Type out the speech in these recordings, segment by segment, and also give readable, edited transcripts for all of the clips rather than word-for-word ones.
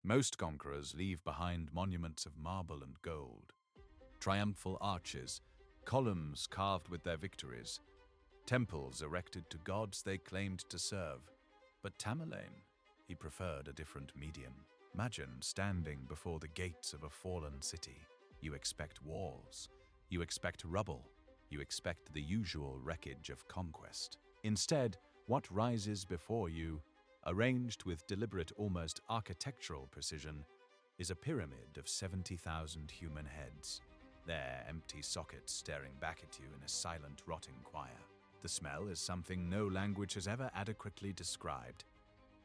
Most conquerors leave behind monuments of marble and gold, triumphal arches, columns carved with their victories, temples erected to gods they claimed to serve. But Tamerlane, he preferred a different medium. Imagine standing before the gates of a fallen city. You expect walls, you expect rubble, you expect the usual wreckage of conquest. Instead, what rises before you, arranged with deliberate, almost architectural precision, is a pyramid of 70,000 human heads, their empty sockets staring back at you in a silent, rotting choir. The smell is something no language has ever adequately described.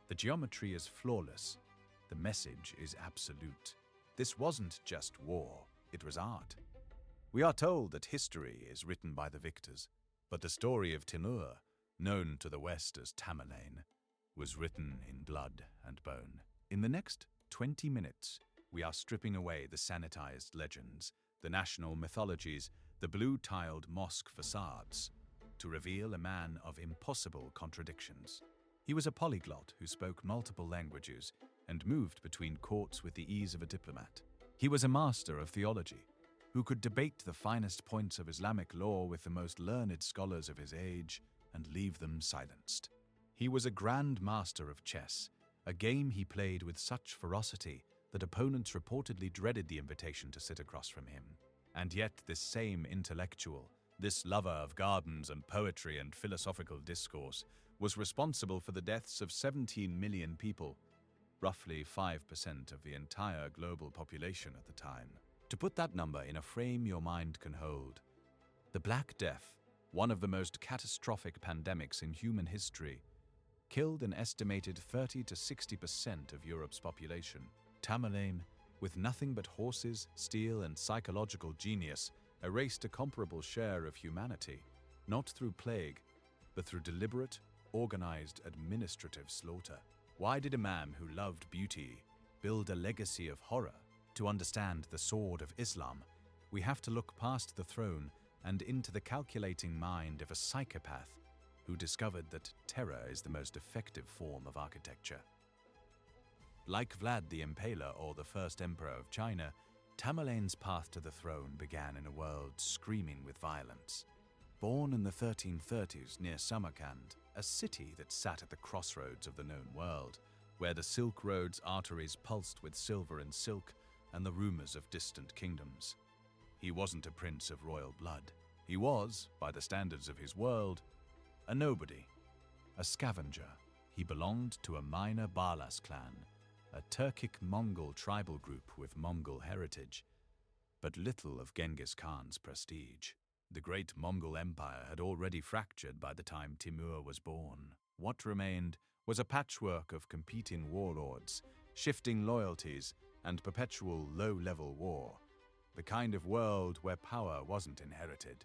The geometry is flawless. The message is absolute. This wasn't just war, it was art. We are told that history is written by the victors, but the story of Timur, known to the West as Tamerlane, was written in blood and bone. In the next 20 minutes, we are stripping away the sanitized legends, the national mythologies, the blue-tiled mosque facades, to reveal a man of impossible contradictions. He was a polyglot who spoke multiple languages and moved between courts with the ease of a diplomat. He was a master of theology, who could debate the finest points of Islamic law with the most learned scholars of his age and leave them silenced. He was a grand master of chess, a game he played with such ferocity that opponents reportedly dreaded the invitation to sit across from him. And yet this same intellectual, this lover of gardens and poetry and philosophical discourse, was responsible for the deaths of 17 million people, roughly 5% of the entire global population at the time. To put that number in a frame your mind can hold, the Black Death, one of the most catastrophic pandemics in human history, killed an estimated 30 to 60% of Europe's population. Tamerlane, with nothing but horses, steel, and psychological genius, erased a comparable share of humanity, not through plague, but through deliberate, organized administrative slaughter. Why did a man who loved beauty build a legacy of horror? To understand the sword of Islam, we have to look past the throne and into the calculating mind of a psychopath who discovered that terror is the most effective form of architecture. Like Vlad the Impaler or the first emperor of China, Tamerlane's path to the throne began in a world screaming with violence. Born in the 1330s near Samarkand, a city that sat at the crossroads of the known world, where the Silk Road's arteries pulsed with silver and silk and the rumors of distant kingdoms. He wasn't a prince of royal blood. He was, by the standards of his world, a nobody, a scavenger. He belonged to a minor Barlas clan, a Turkic Mongol tribal group with Mongol heritage, but little of Genghis Khan's prestige. The great Mongol Empire had already fractured by the time Timur was born. What remained was a patchwork of competing warlords, shifting loyalties, and perpetual low-level war, the kind of world where power wasn't inherited.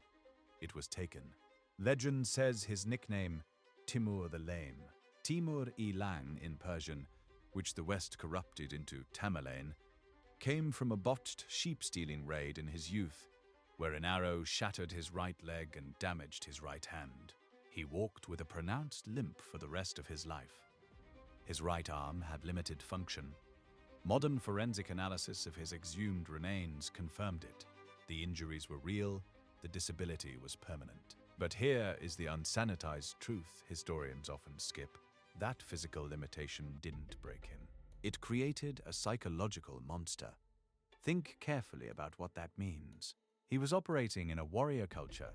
It was taken. Legend says his nickname, Timur the Lame, Timur-i-Lang in Persian, which the West corrupted into Tamerlane, came from a botched sheep-stealing raid in his youth, where an arrow shattered his right leg and damaged his right hand. He walked with a pronounced limp for the rest of his life. His right arm had limited function. Modern forensic analysis of his exhumed remains confirmed it. The injuries were real, the disability was permanent. But here is the unsanitized truth historians often skip. That physical limitation didn't break him. It created a psychological monster. Think carefully about what that means. He was operating in a warrior culture,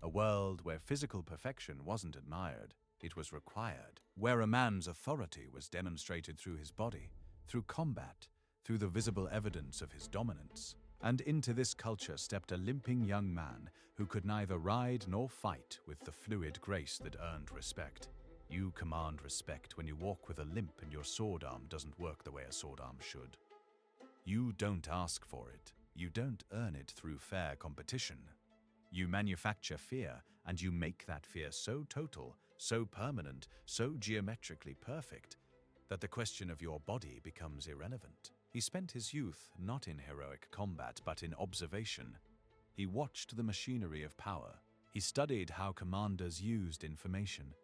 a world where physical perfection wasn't admired, it was required, where a man's authority was demonstrated through his body, through combat, through the visible evidence of his dominance. And into this culture stepped a limping young man who could neither ride nor fight with the fluid grace that earned respect. You command respect when you walk with a limp and your sword arm doesn't work the way a sword arm should. You don't ask for it. You don't earn it through fair competition. You manufacture fear, and you make that fear so total, so permanent, so geometrically perfect, that the question of your body becomes irrelevant. He spent his youth not in heroic combat, but in observation. He watched the machinery of power. He studied how commanders used information,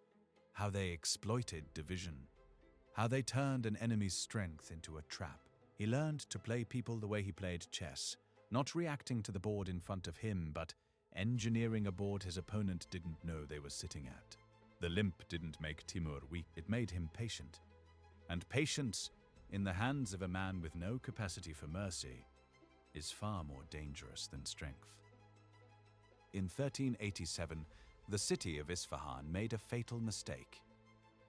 how they exploited division, how they turned an enemy's strength into a trap. He learned to play people the way he played chess, not reacting to the board in front of him, but engineering a board his opponent didn't know they were sitting at. The limp didn't make Timur weak, it made him patient. And patience, in the hands of a man with no capacity for mercy, is far more dangerous than strength. In 1387, the city of Isfahan made a fatal mistake.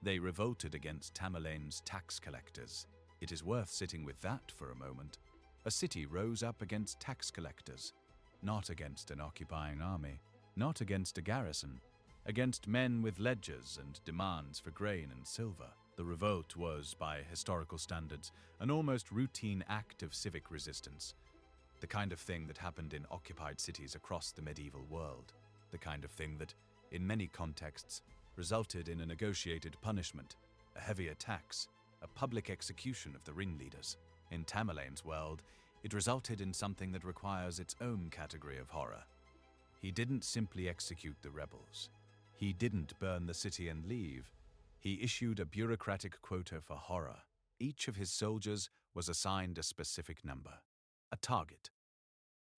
They revolted against Tamerlane's tax collectors. It is worth sitting with that for a moment. A city rose up against tax collectors, not against an occupying army, not against a garrison, against men with ledgers and demands for grain and silver. The revolt was, by historical standards, an almost routine act of civic resistance, the kind of thing that happened in occupied cities across the medieval world, the kind of thing that, in many contexts, resulted in a negotiated punishment, a heavier tax, a public execution of the ringleaders. In Tamerlane's world, it resulted in something that requires its own category of horror. He didn't simply execute the rebels. He didn't burn the city and leave. He issued a bureaucratic quota for horror. Each of his soldiers was assigned a specific number, a target.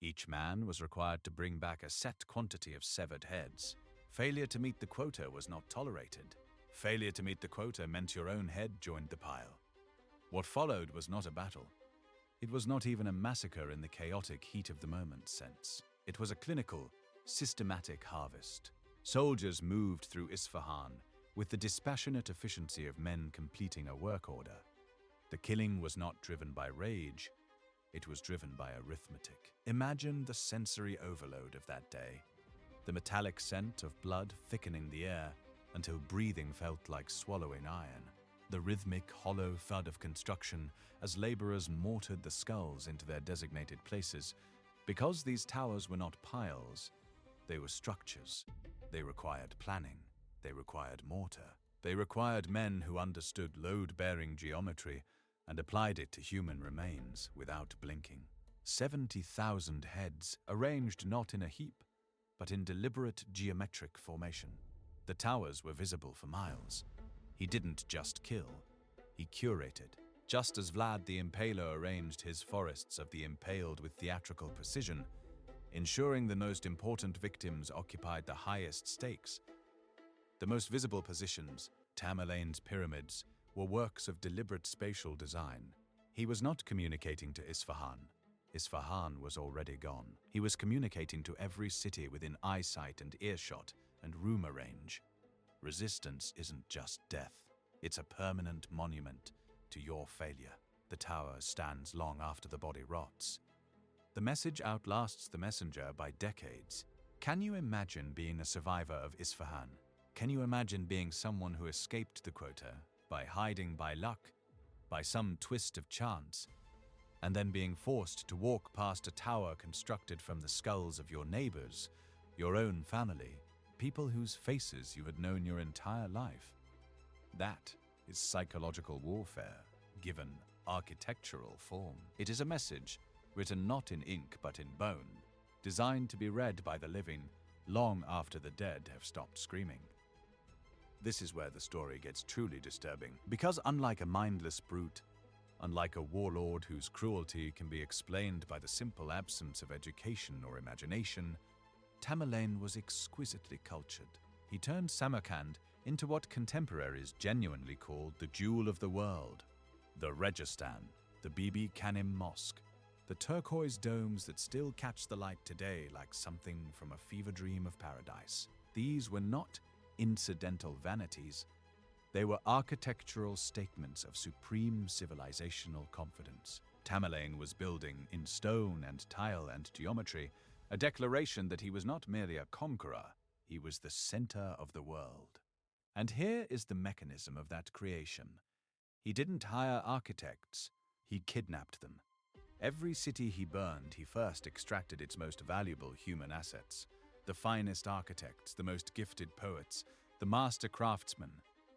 Each man was required to bring back a set quantity of severed heads. Failure to meet the quota was not tolerated. Failure to meet the quota meant your own head joined the pile. What followed was not a battle. It was not even a massacre in the chaotic heat of the moment sense. It was a clinical, systematic harvest. Soldiers moved through Isfahan with the dispassionate efficiency of men completing a work order. The killing was not driven by rage. It was driven by arithmetic. Imagine the sensory overload of that day. The metallic scent of blood thickening the air until breathing felt like swallowing iron. The rhythmic, hollow thud of construction as laborers mortared the skulls into their designated places. Because these towers were not piles, they were structures. They required planning. They required mortar. They required men who understood load-bearing geometry and applied it to human remains without blinking. 70,000 heads, arranged not in a heap, but in deliberate geometric formation. The towers were visible for miles. He didn't just kill, he curated. Just as Vlad the Impaler arranged his forests of the impaled with theatrical precision, ensuring the most important victims occupied the highest stakes. The most visible positions, Tamerlane's pyramids, were works of deliberate spatial design. He was not communicating to Isfahan. Isfahan was already gone. He was communicating to every city within eyesight and earshot and rumor range. Resistance isn't just death. It's a permanent monument to your failure. The tower stands long after the body rots. The message outlasts the messenger by decades. Can you imagine being a survivor of Isfahan? Can you imagine being someone who escaped the quota by hiding by luck, by some twist of chance, and then being forced to walk past a tower constructed from the skulls of your neighbors, your own family, people whose faces you had known your entire life? That is psychological warfare, given architectural form. It is a message written not in ink but in bone, designed to be read by the living long after the dead have stopped screaming. This is where the story gets truly disturbing, because unlike a mindless brute, unlike a warlord whose cruelty can be explained by the simple absence of education or imagination, Tamerlane was exquisitely cultured. He turned Samarkand into what contemporaries genuinely called the jewel of the world. The Registan, the Bibi Kanim Mosque, the turquoise domes that still catch the light today like something from a fever dream of paradise. These were not incidental vanities. They were architectural statements of supreme civilizational confidence. Tamerlane was building in stone and tile and geometry a declaration that he was not merely a conqueror, he was the center of the world. And here is the mechanism of that creation. He didn't hire architects, he kidnapped them. Every city he burned, he first extracted its most valuable human assets. The finest architects, the most gifted poets, the master craftsmen,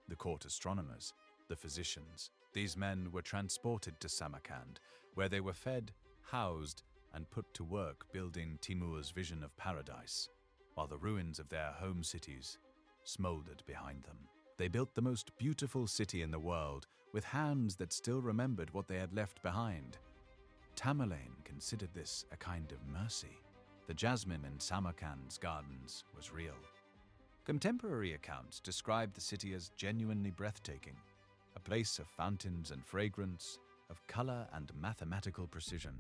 the court astronomers, the physicians. These men were transported to Samarkand, where they were fed, housed, and put to work building Timur's vision of paradise, while the ruins of their home cities smoldered behind them. They built the most beautiful city in the world with hands that still remembered what they had left behind. Tamerlane considered this a kind of mercy. The jasmine in Samarkand's gardens was real. Contemporary accounts describe the city as genuinely breathtaking, a place of fountains and fragrance, of color and mathematical precision.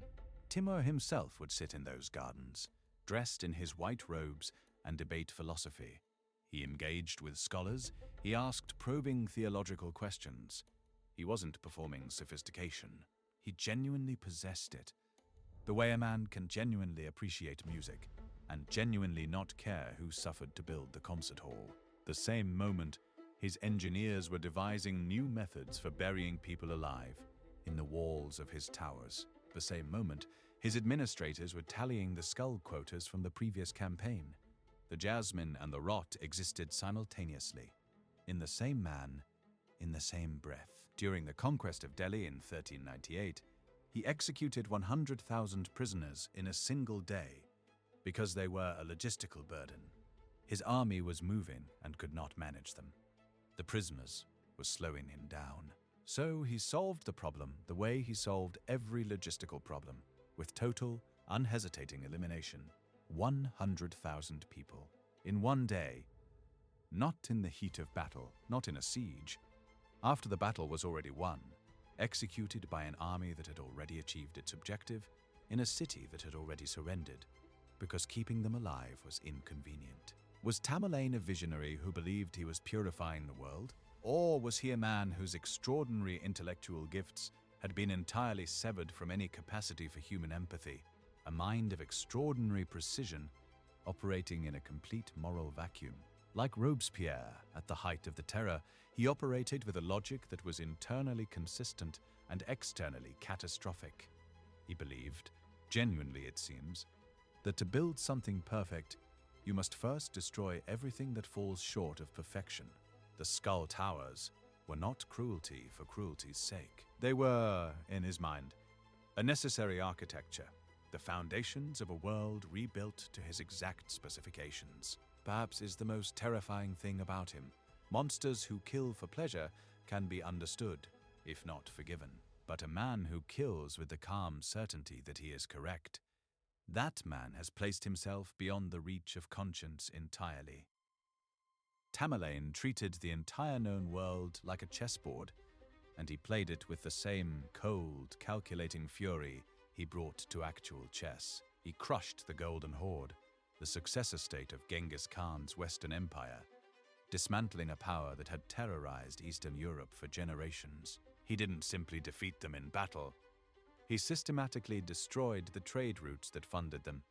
Timur himself would sit in those gardens, dressed in his white robes, and debate philosophy. He engaged with scholars, he asked probing theological questions. He wasn't performing sophistication. He genuinely possessed it. The way a man can genuinely appreciate music and genuinely not care who suffered to build the concert hall. The same moment, his engineers were devising new methods for burying people alive in the walls of his towers. The same moment, his administrators were tallying the skull quotas from the previous campaign. The jasmine and the rot existed simultaneously, in the same man, in the same breath. During the conquest of Delhi in 1398, he executed 100,000 prisoners in a single day because they were a logistical burden. His army was moving and could not manage them. The prisoners were slowing him down. So he solved the problem the way he solved every logistical problem, with total, unhesitating elimination. 100,000 people in one day, not in the heat of battle, not in a siege. After the battle was already won, executed by an army that had already achieved its objective, in a city that had already surrendered, because keeping them alive was inconvenient. Was Tamerlane a visionary who believed he was purifying the world? Or was he a man whose extraordinary intellectual gifts had been entirely severed from any capacity for human empathy, a mind of extraordinary precision operating in a complete moral vacuum? Like Robespierre at the height of the Terror, he operated with a logic that was internally consistent and externally catastrophic. He believed, genuinely it seems, that to build something perfect, you must first destroy everything that falls short of perfection. The skull towers were not cruelty for cruelty's sake. They were, in his mind, a necessary architecture, the foundations of a world rebuilt to his exact specifications. Perhaps is the most terrifying thing about him. Monsters who kill for pleasure can be understood, if not forgiven. But a man who kills with the calm certainty that he is correct, that man has placed himself beyond the reach of conscience entirely. Tamerlane treated the entire known world like a chessboard, and he played it with the same cold, calculating fury he brought to actual chess. He crushed the Golden Horde, the successor state of Genghis Khan's Western Empire, dismantling a power that had terrorized Eastern Europe for generations. He didn't simply defeat them in battle. He systematically destroyed the trade routes that funded them,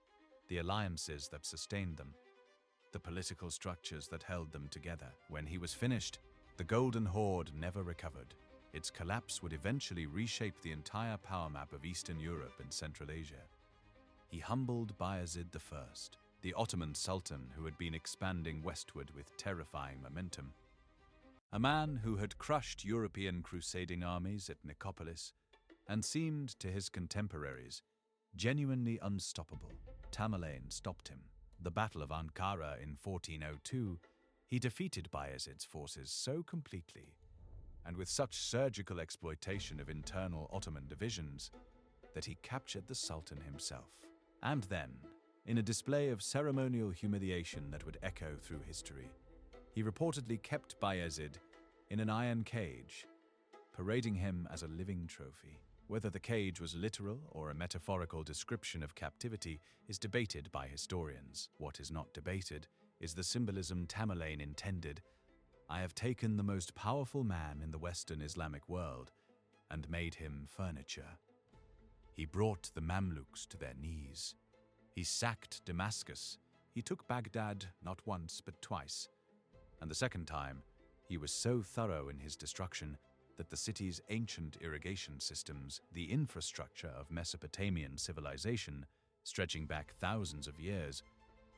the alliances that sustained them, the political structures that held them together. When he was finished, the Golden Horde never recovered. Its collapse would eventually reshape the entire power map of Eastern Europe and Central Asia. He humbled Bayezid I, the Ottoman Sultan who had been expanding westward with terrifying momentum. A man who had crushed European crusading armies at Nicopolis and seemed to his contemporaries genuinely unstoppable. Tamerlane stopped him. The Battle of Ankara in 1402, he defeated Bayezid's forces so completely and with such surgical exploitation of internal Ottoman divisions that he captured the Sultan himself. And then, in a display of ceremonial humiliation that would echo through history, he reportedly kept Bayezid in an iron cage, parading him as a living trophy. Whether the cage was literal or a metaphorical description of captivity is debated by historians. What is not debated is the symbolism Tamerlane intended. I have taken the most powerful man in the Western Islamic world and made him furniture. He brought the Mamluks to their knees. He sacked Damascus. He took Baghdad not once but twice. And the second time, he was so thorough in his destruction that the city's ancient irrigation systems, the infrastructure of Mesopotamian civilization, stretching back thousands of years,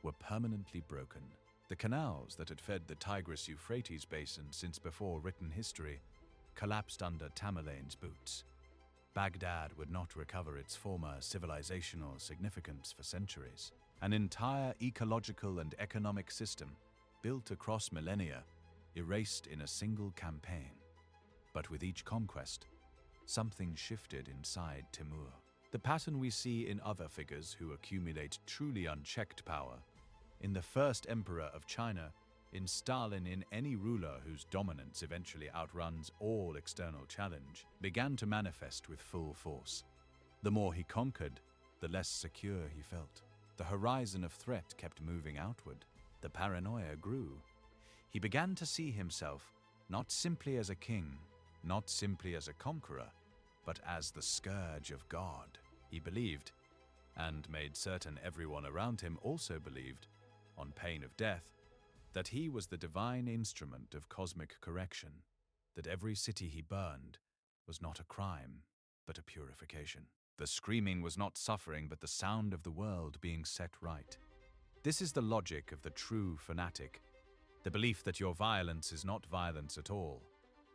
were permanently broken. The canals that had fed the Tigris-Euphrates basin since before written history collapsed under Tamerlane's boots. Baghdad would not recover its former civilizational significance for centuries. An entire ecological and economic system, built across millennia, erased in a single campaign. But with each conquest, something shifted inside Timur. The pattern we see in other figures who accumulate truly unchecked power, in the first emperor of China, in Stalin, in any ruler whose dominance eventually outruns all external challenge, began to manifest with full force. The more he conquered, the less secure he felt. The horizon of threat kept moving outward. The paranoia grew. He began to see himself not simply as a king, not simply as a conqueror, but as the scourge of God. He believed, and made certain everyone around him also believed, on pain of death, that he was the divine instrument of cosmic correction, that every city he burned was not a crime, but a purification. The screaming was not suffering, but the sound of the world being set right. This is the logic of the true fanatic, the belief that your violence is not violence at all,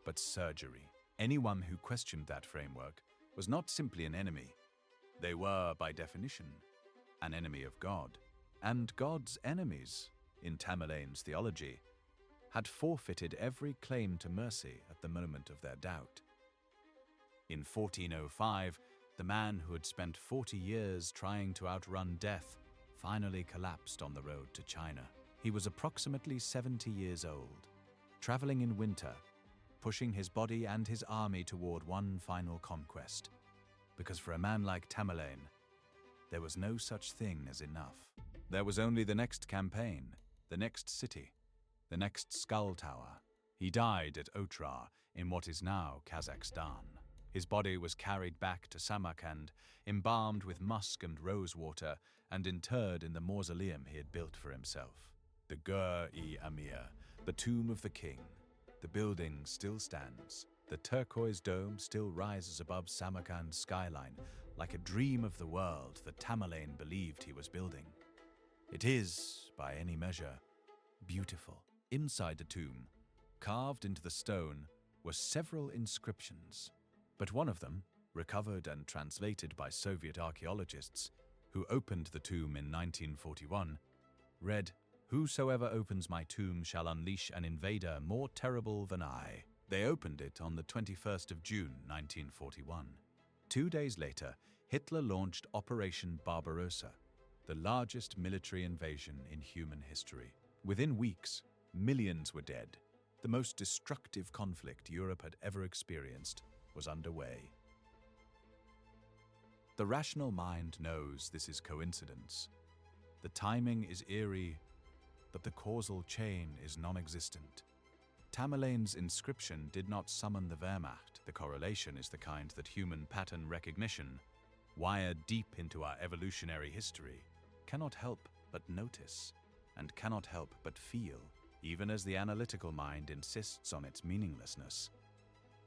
but surgery. Anyone who questioned that framework was not simply an enemy. They were, by definition, an enemy of God. And God's enemies, in Tamerlane's theology, had forfeited every claim to mercy at the moment of their doubt. In 1405, the man who had spent 40 years trying to outrun death finally collapsed on the road to China. He was approximately 70 years old, traveling in winter, pushing his body and his army toward one final conquest. Because for a man like Tamerlane, there was no such thing as enough. There was only the next campaign, the next city, the next skull tower. He died at Otrar in what is now Kazakhstan. His body was carried back to Samarkand, embalmed with musk and rosewater, and interred in the mausoleum he had built for himself. The Gur-e-Amir, the tomb of the king. The building still stands. The turquoise dome still rises above Samarkand's skyline, like a dream of the world that Tamerlane believed he was building. It is, by any measure, beautiful. Inside the tomb, carved into the stone, were several inscriptions. But one of them, recovered and translated by Soviet archaeologists who opened the tomb in 1941, read, "Whosoever opens my tomb shall unleash an invader more terrible than I." They opened it on the 21st of June, 1941. 2 days later, Hitler launched Operation Barbarossa, the largest military invasion in human history. Within weeks, millions were dead. The most destructive conflict Europe had ever experienced was underway. The rational mind knows this is coincidence. The timing is eerie, but the causal chain is non-existent. Tamerlane's inscription did not summon the Wehrmacht. The correlation is the kind that human pattern recognition, wired deep into our evolutionary history, cannot help but notice, and cannot help but feel, even as the analytical mind insists on its meaninglessness.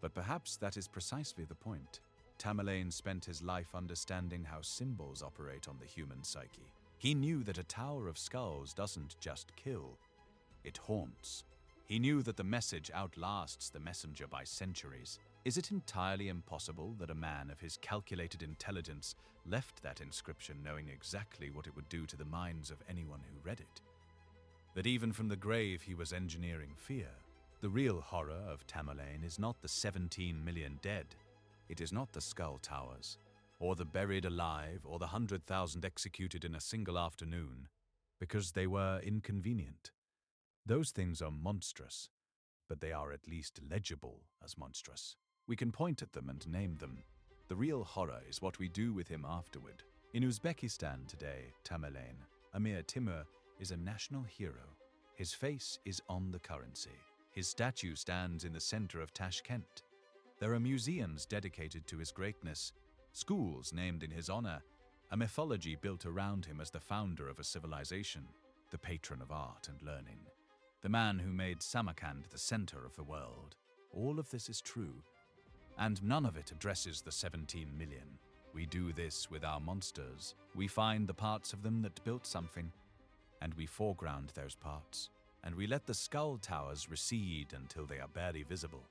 But perhaps that is precisely the point. Tamerlane spent his life understanding how symbols operate on the human psyche. He knew that a tower of skulls doesn't just kill, it haunts. He knew that the message outlasts the messenger by centuries. Is it entirely impossible that a man of his calculated intelligence left that inscription knowing exactly what it would do to the minds of anyone who read it? That even from the grave he was engineering fear? The real horror of Tamerlane is not the 17 million dead. It is not the skull towers, or the buried alive, or the 100,000 executed in a single afternoon, because they were inconvenient. Those things are monstrous, but they are at least legible as monstrous. We can point at them and name them. The real horror is what we do with him afterward. In Uzbekistan today, Tamerlane, Amir Timur, is a national hero. His face is on the currency. His statue stands in the center of Tashkent. There are museums dedicated to his greatness, schools named in his honor, a mythology built around him as the founder of a civilization, the patron of art and learning, the man who made Samarkand the center of the world. All of this is true, and none of it addresses the 17 million. We do this with our monsters. We find the parts of them that built something, and we foreground those parts, and we let the skull towers recede until they are barely visible.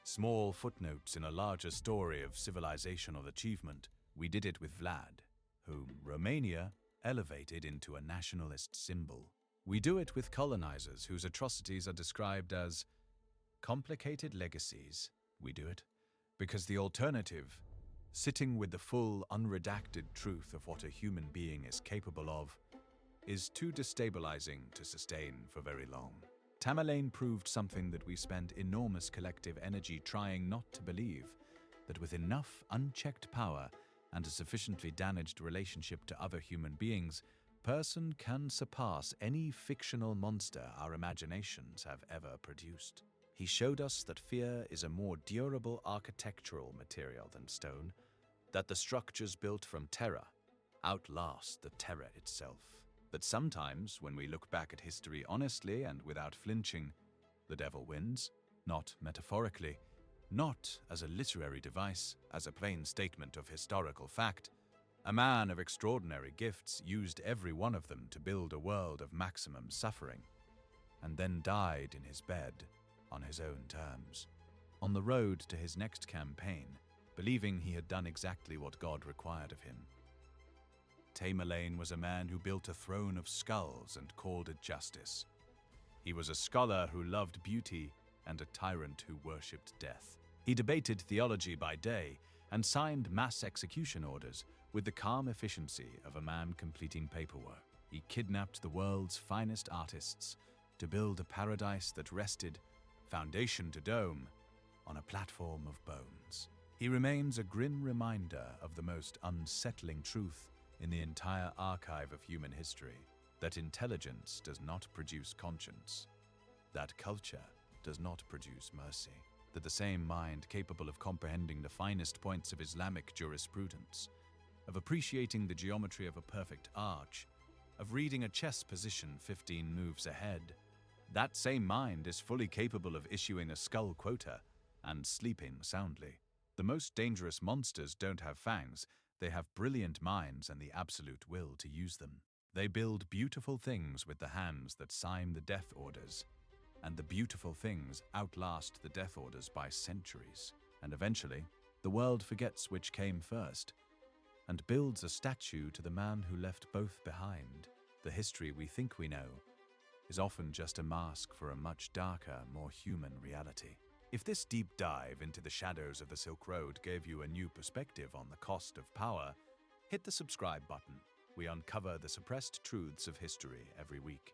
Small footnotes in a larger story of civilizational achievement. We did it with Vlad, whom Romania elevated into a nationalist symbol. We do it with colonizers whose atrocities are described as complicated legacies. We do it because the alternative, sitting with the full, unredacted truth of what a human being is capable of, is too destabilizing to sustain for very long. Tamerlane proved something that we spent enormous collective energy trying not to believe, that with enough unchecked power and a sufficiently damaged relationship to other human beings, person can surpass any fictional monster our imaginations have ever produced. He showed us that fear is a more durable architectural material than stone, that the structures built from terror outlast the terror itself. That sometimes, when we look back at history honestly and without flinching, the devil wins, not metaphorically, not as a literary device, as a plain statement of historical fact. A man of extraordinary gifts used every one of them to build a world of maximum suffering, and then died in his bed on his own terms, on the road to his next campaign, believing he had done exactly what God required of him. Tamerlane was a man who built a throne of skulls and called it justice. He was a scholar who loved beauty and a tyrant who worshipped death. He debated theology by day and signed mass execution orders with the calm efficiency of a man completing paperwork. He kidnapped the world's finest artists to build a paradise that rested, foundation to dome, on a platform of bones. He remains a grim reminder of the most unsettling truth in the entire archive of human history, that intelligence does not produce conscience, that culture does not produce mercy, that the same mind capable of comprehending the finest points of Islamic jurisprudence, of appreciating the geometry of a perfect arch, of reading a chess position 15 moves ahead, that same mind is fully capable of issuing a skull quota and sleeping soundly. The most dangerous monsters don't have fangs, they have brilliant minds and the absolute will to use them. They build beautiful things with the hands that sign the death orders, and the beautiful things outlast the death orders by centuries. And eventually, the world forgets which came first, and builds a statue to the man who left both behind. The history we think we know is often just a mask for a much darker, more human reality. If this deep dive into the shadows of the Silk Road gave you a new perspective on the cost of power, hit the subscribe button. We uncover the suppressed truths of history every week.